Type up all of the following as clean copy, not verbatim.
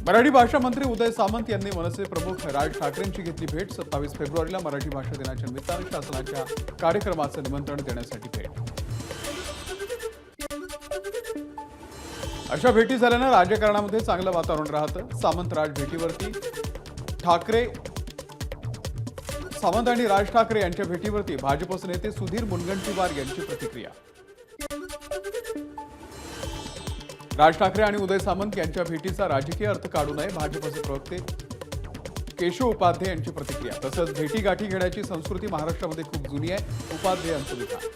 मराठी भाषा मंत्री उदय सामंत यांनी मनसे प्रमुख राज ठाकरेंची घेतली भेट। 27 फेब्रुवारीला मराठी भाषा दिनाच्या निमित्ताने शासनाच्या कार्यक्रमाचं निमंत्रण देण्यासाठी भेट। अशा भेटी झाल्यानं राजकारणामध्ये चांगलं वातावरण राहतं। सामंत आणि राज ठाकरे यांच्या भेटीवरती भाजपचे नेते सुधीर मुनगंटीवार यांची प्रतिक्रिया। राज ठाकरे आणि उदय सामंत यांच्या भेटीचा राजकीय अर्थ काढू नये, भाजपचे प्रवक्ते केशव उपाध्ये यांची प्रतिक्रिया। तसंच भेटीगाठी घेण्याची संस्कृती महाराष्ट्रामध्ये खूप जुनी आहे, उपाध्ये यांचं विधान।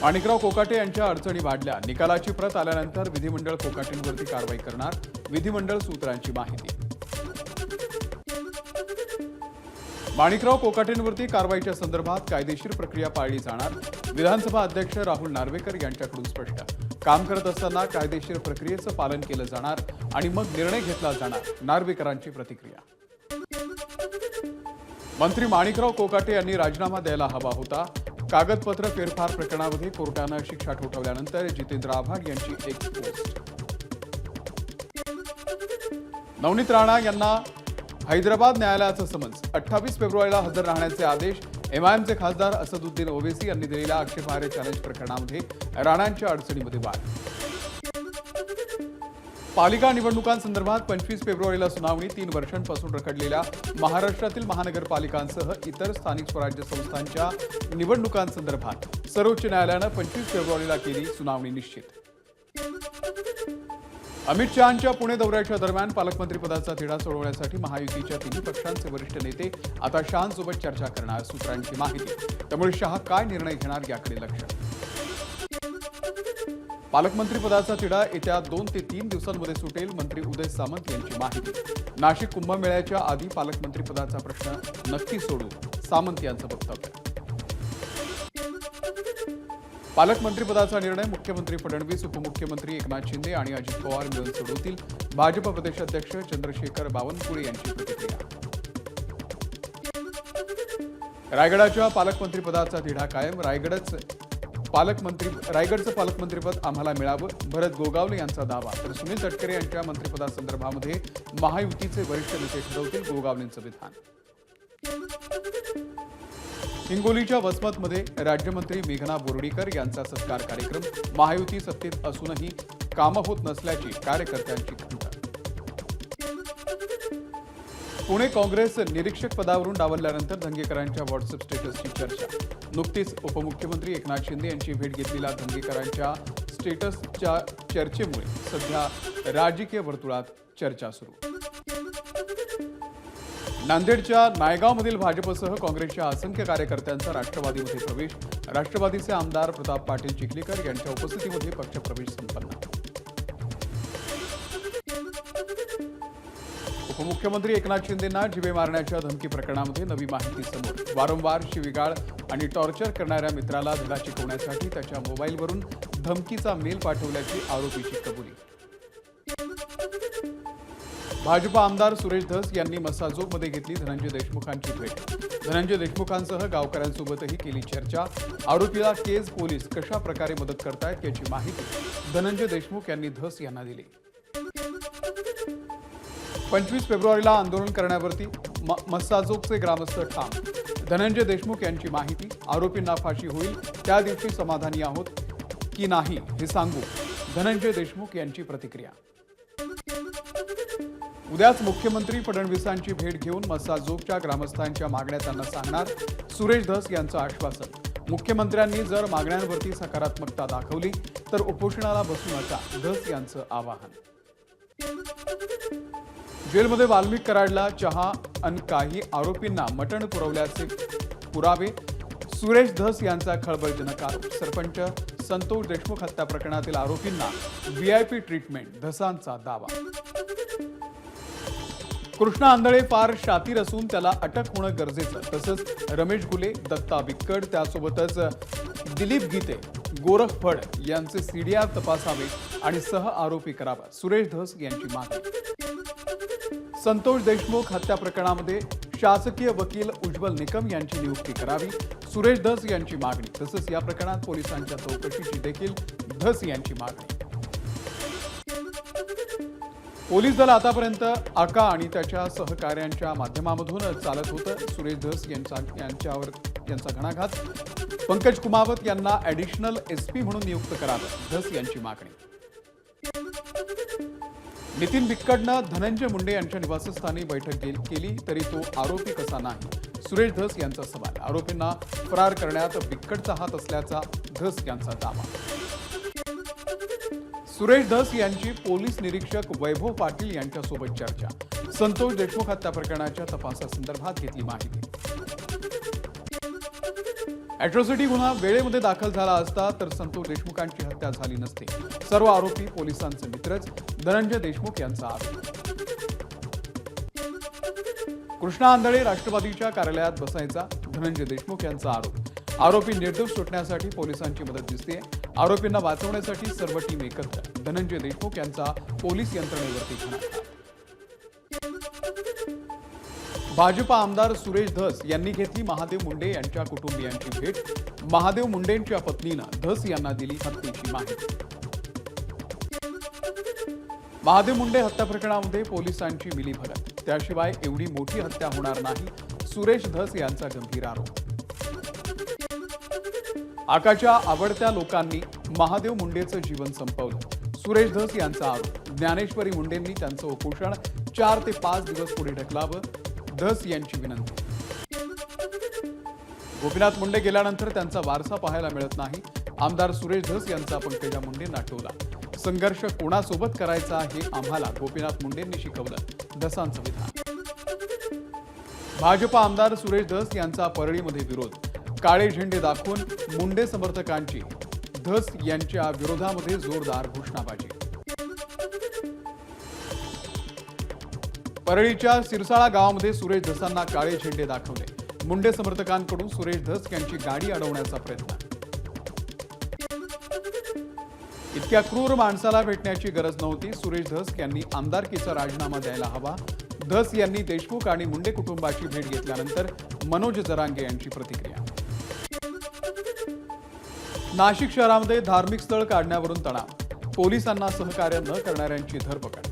माणिकराव कोकाटे यांच्या अडचणी वाढल्या, निकालाची प्रत आल्यानंतर विधिमंडळ कोकाटेंवरती कारवाई करणार, विधिमंडळ सूत्रांची माहिती। माणिकराव कोकाटेंवरती कारवाईच्या संदर्भात कायदेशीर प्रक्रिया पाळली जाणार, विधानसभा अध्यक्ष राहुल नार्वेकर यांच्याकडून स्पष्ट। काम करत असताना कायदेशीर प्रक्रियेचं पालन केलं जाणार आणि मग निर्णय घेतला जाणार, नार्वेकरांची प्रतिक्रिया। मंत्री माणिकराव कोकाटे यांनी राजीनामा द्यायला हवा होता, कागदपत्र फेरफार प्रकरणामध्ये कोर्टानं शिक्षा ठोठावल्यानंतर जितेंद्र आव्हाड यांची एक पोस्ट। नवनीत राणा यांना हैदराबाद न्यायालयाचं समन्स। 28 फेब्रुवारीला हजर राहण्याचे आदेश। एमआयएमचे खासदार असदुद्दीन ओवेसी यांनी दिलेल्या आक्षेपार्ह चॅलेंज प्रकरणामध्ये राणांच्या अडचणीमध्ये वाढ। पालिका निवडणुकांसंदर्भात 25 फेब्रुवारीला सुनावणी। 3 वर्षांपासून रखडलेल्या महाराष्ट्रातील महानगरपालिकांसह इतर स्थानिक स्वराज्य संस्थांच्या निवडणुकांसंदर्भात सर्वोच्च न्यायालयानं 25 फेब्रुवारीला केली सुनावणी निश्चित। अमित शहांच्या पुणे दौऱ्याच्या दरम्यान पालकमंत्रीपदाचा तिढा सोडवण्यासाठी महायुतीच्या तिन्ही पक्षांचे वरिष्ठ नेते आता शहांसोबत चर्चा करणार, सूत्रांची माहिती। त्यामुळे शहा काय निर्णय घेणार याकडे लक्ष। पालकमंत्रीपदाचा तिढा येत्या 2 ते 3 दिवसांमध्ये सुटेल, मंत्री उदय सामंत यांची माहिती। नाशिक कुंभमेळ्याच्या आधी पालकमंत्रीपदाचा प्रश्न नक्की सोडू, सामंत यांचं वक्तव्य। पालकमंत्रीपदाचा निर्णय मुख्यमंत्री फडणवीस, उपमुख्यमंत्री एकनाथ शिंदे आणि अजित पवार मिळून सोडवतील, भाजप प्रदेशाध्यक्ष चंद्रशेखर बावनकुळे यांची प्रतिक्रिया। रायगडाच्या पालकमंत्रीपदाचा तिढा कायम, रायगडचं पालकमंत्रीपद आम्हाला मिळावं, भरत गोगावले यांचा दावा। तर सुनील तटकरे यांच्या मंत्रिपदासंदर्भामध्ये महायुतीचे वरिष्ठ नेते ठरवतील, गोगावलेंचं विधान। हिंगोलीच्या वसमतमध्ये राज्यमंत्री मेघना बोर्डीकर यांचा सत्कार कार्यक्रम। महायुती सत्तेत असूनही कामं होत नसल्याची कार्यकर्त्यांची खंत। पुणे काँग्रेस निरीक्षक पदावरून डावलल्यानंतर धंगेकरांच्या व्हॉट्सअप स्टेटसची चर्चा। नुकतीच उपमुख्यमंत्री एकनाथ शिंदे यांची भेट घेतलेल्या धंगेकरांच्या स्टेटसच्या चर्चेमुळे सध्या राजकीय वर्तुळात चर्चा सुरू। नांदेडच्या नायगावमधील भाजपसह काँग्रेसच्या असंख्य कार्यकर्त्यांचा राष्ट्रवादीमध्ये प्रवेश। राष्ट्रवादीचे आमदार प्रताप पाटील चिखलीकर यांच्या उपस्थितीमध्ये पक्षप्रवेश संपन्न। उपमुख्यमंत्री एकनाथ शिंदेंना जीवे मारण्याच्या धमकी प्रकरणामध्ये नवी माहिती समोर। वारंवार शिवीगाळ आणि टॉर्चर करणाऱ्या मित्राला धडा शिकवण्यासाठी त्याच्या मोबाईलवरून धमकीचा मेल पाठवल्याची आरोपीची कबुली। भाजप आमदार सुरेश धस यांनी मस्साजोगमध्ये घेतली धनंजय देशमुखांची भेट। धनंजय देशमुखांसह गावकऱ्यांसोबतही केली चर्चा। आरोपीला केज पोलीस कशा प्रकारे मदत करतायत याची माहिती धनंजय देशमुख यांनी धस यांना दिली। 25 फेब्रुवारीला आंदोलन करण्यावरती मस्साजोगचे ग्रामस्थ ठाम। धनंजय देशमुख यांची माहिती। आरोपींना फाशी होईल त्या दिवशी समाधानी आहोत की नाही हे सांगू, धनंजय देशमुख यांची प्रतिक्रिया। उद्याच मुख्यमंत्री फडणवीसांची भेट घेऊन मस्साजोगच्या ग्रामस्थांच्या मागण्या त्यांना सांगणार, सुरेश धस यांचं आश्वासन। मुख्यमंत्र्यांनी जर मागण्यांवरती सकारात्मकता दाखवली तर उपोषणाला बसू नका, धस यांचं आवाहन। जेलमध्ये वाल्मिक कराडला चहा आणि काही आरोपींना मटण पुरवल्याचे पुरावे। सुरेश धस यांचा खळबळजनक आरोप। सरपंच संतोष देशमुख हत्या प्रकरणातील आरोपींना व्हीआयपी ट्रीटमेंट, धसांचा दावा। कृष्णा आंधळे फार शातीर असून त्याला अटक होणं गरजेचं, तसंच रमेश गुले, दत्ता विक्कड, त्यासोबतच दिलीप गीते, गोरख फड यांचे सीडीआर तपासावे आणि सह आरोपी करावा, सुरेश धस यांची मागणी। संतोष देशमुख हत्या प्रकरणामध्ये शासकीय वकील उज्ज्वल निकम यांची नियुक्ती करावी, सुरेश धस यांची मागणी। तसंच या प्रकरणात पोलिसांच्या चौकशीची देखील धस यांची मागणी। पोलीस दल आतापर्यंत आका आणि त्याच्या सहकार्यांच्या माध्यमामधून चालत होतं. सुरेश धस यांचा घणाघात. पंकज कुमावत यांना ॲडिशनल एसपी म्हणून नियुक्त करावं, धस यांची मागणी. नितीन बिक्कडनं धनंजय मुंडे यांच्या निवासस्थानी बैठक केली तरी तो आरोपी कसा नाही, सुरेश धस यांचा सवाल. आरोपींना फरार करण्यात बिक्कडचा हात असल्याचा धस यांचा दावा. सुरेश धस यांची पोलीस निरीक्षक वैभव पाटील यांच्यासोबत चर्चा. संतोष देशमुख हत्या प्रकरणाच्या तपासासंदर्भात घेतली माहिती. अॅट्रॉसिटी गुन्हा वेळेमध्ये दाखल झाला असता तर संतोष देशमुखांची हत्या झाली नसते. सर्व आरोपी पोलिसांचे मित्रच, धनंजय देशमुख यांचा आरोप. कृष्णा आंधळे राष्ट्रवादीच्या कार्यालयात बसायचा, धनंजय देशमुख यांचा आरोप. आरोपी निर्दोष सुटण्यासाठी पोलिसांची मदत दिसते. आरोपींना वाचवण्यासाठी सर्व टीम एकत्र, धनंजय देशमुख यांचा पोलीस यंत्रणेवरती घणाघात. भाजपा आमदार सुरेश धस यांनी घेतली महादेव मुंडे यांच्या कुटुंबियांची भेट. महादेव मुंडेंच्या पत्नीनं धस यांना दिली हत्येची माहिती. महादेव मुंडे हत्या प्रकरणामध्ये पोलिसांची मिलीभगत, त्याशिवाय एवढी मोठी हत्या होणार नाही, सुरेश धस यांचा गंभीर आरोप. आकाच्या आवडत्या लोकांनी महादेव मुंडेचं जीवन संपवलं, सुरेश धस यांचा आरोप. ज्ञानेश्वरी मुंडेंनी त्यांचं उपोषण 4 ते 5 दिवस पुढे ढकलावं, धस यांची विनंती. गोपीनाथ मुंडे गेल्यानंतर त्यांचा वारसा पाहायला मिळत नाही, आमदार सुरेश धस यांचा पंकजा मुंडेंना टोला. संघर्ष कोणासोबत करायचा हे आम्हाला गोपीनाथ मुंडेंनी शिकवलं, धसांचं विधान. भाजपा आमदार सुरेश धस यांचा परळीमध्ये विरोध. काळे झेंडे दाखवून मुंडे समर्थकांची धस यांच्या विरोधामध्ये जोरदार घोषणाबाजी. परळीच्या सिरसाळा गावामध्ये सुरेश धसांना काळे झेंडे दाखवले. मुंडे समर्थकांकडून सुरेश धस यांची गाडी अडवण्याचा प्रयत्न. इतक्या क्रूर माणसाला भेटण्याची गरज नव्हती, सुरेश धस यांनी आमदारकीचा राजीनामा द्यायला हवा. धस यांनी देशमुख आणि मुंडे कुटुंबाची भेट घेतल्यानंतर मनोज जरांगे यांची प्रतिक्रिया. नाशिक शहरामध्ये धार्मिक स्थळ काढण्यावरून तणाव, पोलिसांना सहकार्य न करणाऱ्यांची धरपकड.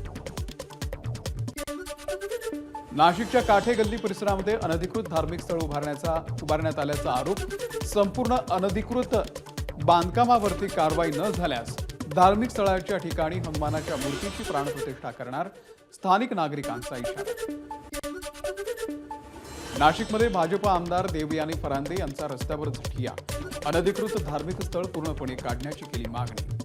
नाशिकच्या काठे गल्ली परिसरामध्ये अनधिकृत धार्मिक स्थळ उभारण्यात आल्याचा आरोप. संपूर्ण अनधिकृत बांधकामावरती कारवाई न झाल्यास धार्मिक स्थळाच्या ठिकाणी हनुमानाच्या मूर्तीची प्राणप्रतिष्ठा करणार, स्थानिक नागरिकांचा इशारा. नाशिकमध्ये भाजपा आमदार देवयानी फरांदे यांचा रस्त्यावरच ठिय्या. अनधिकृत धार्मिक स्थळ पूर्णपणे काढण्याची केली मागणी.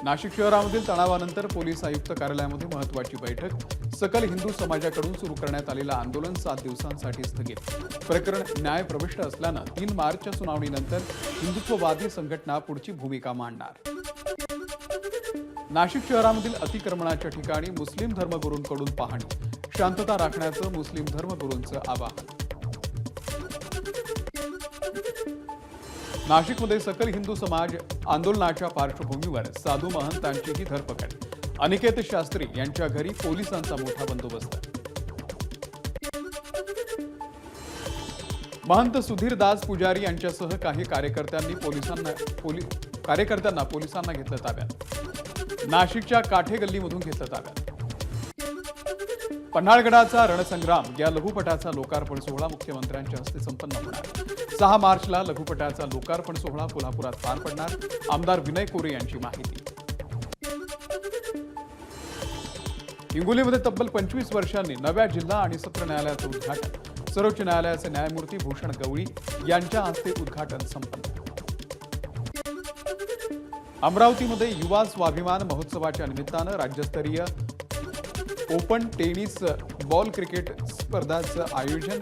नाशिक शहरामधील तणावानंतर पोलीस आयुक्त कार्यालयामध्ये महत्त्वाची बैठक. सकल हिंदू समाजाकडून सुरू करण्यात आलेलं आंदोलन 7 दिवसांसाठी स्थगित. प्रकरण न्यायप्रविष्ट असल्यानं 3 मार्चच्या सुनावणीनंतर हिंदुत्ववादी संघटना पुढची भूमिका मांडणार. नाशिक शहरामधील अतिक्रमणाच्या ठिकाणी मुस्लिम धर्मगुरूंकडून पाहणी. शांतता राखण्याचं मुस्लिम धर्मगुरूंचं आवाहन. नाशिकमध्ये सकल हिंदू समाज आंदोलनाच्या पार्श्वभूमीवर साधू महंतांचीही धरपकड. अनिकेत शास्त्री यांच्या घरी पोलिसांचा मोठा बंदोबस्त. महंत सुधीर दास पुजारी यांच्यासह काही कार्यकर्त्यांना पोलिसांना घेतलं ताब्यात. नाशिकच्या काठे गल्लीमधून घेतलं ताब्यात. पन्हाळगडाचा रणसंग्राम या लघुपटाचा लोकार्पण सोहळा मुख्यमंत्र्यांच्या हस्ते संपन्न होणार. 6 मार्चला लघुपटाचा लोकार्पण सोहळा कोल्हापुरात पार पडणार, आमदार विनय कोरे यांची माहिती. हिंगोलीमध्ये तब्बल 25 वर्षांनी नव्या जिल्हा आणि सत्र न्यायालयाचं उद्घाटन. सर्वोच्च न्यायालयाचे न्यायमूर्ती भूषण गवळी यांच्या हस्ते उद्घाटन संपन्न. अमरावतीमध्ये युवा स्वाभिमान महोत्सवाच्या निमित्तानं राज्यस्तरीय ओपन टेनिस बॉल क्रिकेट स्पर्धांचं आयोजन.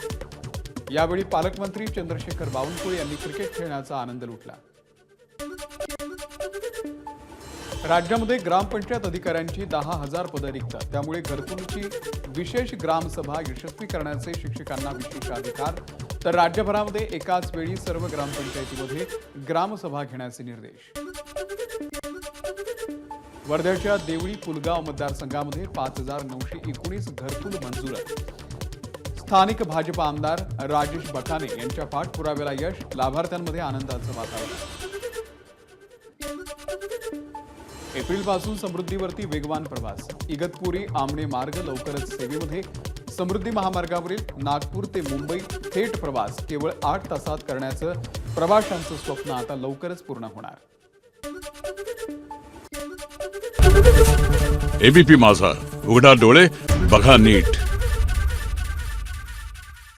यावेळी पालकमंत्री चंद्रशेखर बावनकुळे यांनी क्रिकेट खेळण्याचा आनंद लुटला. राज्यामध्ये ग्रामपंचायत अधिकाऱ्यांची 10,000 पदं रिक्त, त्यामुळे घरकुलची विशेष ग्रामसभा यशस्वी करण्याचे शिक्षकांना विशेष अधिकार. तर राज्यभरामध्ये एकाच वेळी सर्व ग्रामपंचायतीमध्ये ग्रामसभा घेण्याचे निर्देश. वर्ध्याच्या देवळी पुलगाव मतदारसंघामध्ये 5,919 घरकुल मंजूर. स्थानिक भाजपा आमदार राजेश बकाने यांच्या पाठपुराव्याला यश, लाभार्थ्यांमध्ये आनंदाचं वातावरण. एप्रिलपासून समृद्धीवरती वेगवान प्रवास. इगतपुरी आमणे मार्ग लवकरच सेवेमध्ये. समृद्धी महामार्गावरील नागपूर ते मुंबई थेट प्रवास केवळ 8 तासात करण्याचं प्रवाशांचं स्वप्न आता लवकरच पूर्ण होणार. एबीपी माझा, उघडा डोळे बघा नीट.